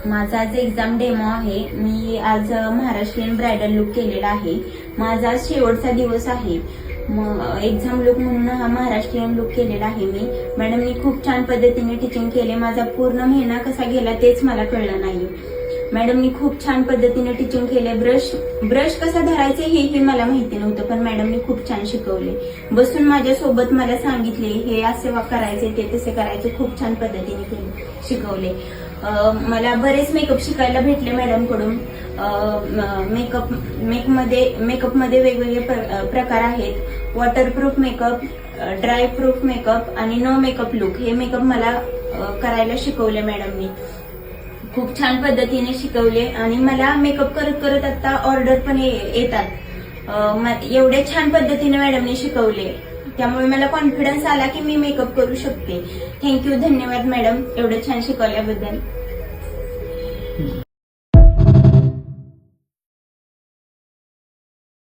माझा आज exam demo आहे. मी आज महाराष्ट्रीयन ब्रायडल लुक केलेला आहे. माझा आज शेवटचा दिवस आहे. एक्झाम लुक म्हणून हा महाराष्ट्रीयन लुक केलेला आहे मी. मॅडमनी खूप छान पद्धतीने टीचिंग केले. माझा पूर्ण महिना कसा गेला तेच मला कळलं नाही. मॅडमनी खूप छान पद्धतीने टीचिंग केले. ब्रश कसा धरायचे हे मला माहिती नव्हतं, पण मॅडमनी खूप छान शिकवले. बसून माझ्यासोबत मला सांगितले हे असे करायचे, ते तसे करायचे. खूप छान पद्धतीने शिकवले. मला बरेच मेकअप शिकायला भेटले मॅडमकडून. मेकअपमध्ये वेगवेगळे प्रकार आहेत. Waterproof makeup, dry proof makeup आणि नो मेकअप लुक हे मेकअप मला करायला शिकवले मॅडमनी. खूप छान पद्धतीने शिकवले आणि मला मेकअप करत करत आता ऑर्डर पण येतात. एवढे छान पद्धतीने मॅडमने शिकवले, त्यामुळे मला कॉन्फिडन्स आला की मी मेकअप करू शकते. थँक्यू, धन्यवाद मॅडम एवढं छान शिकवल्याबद्दल.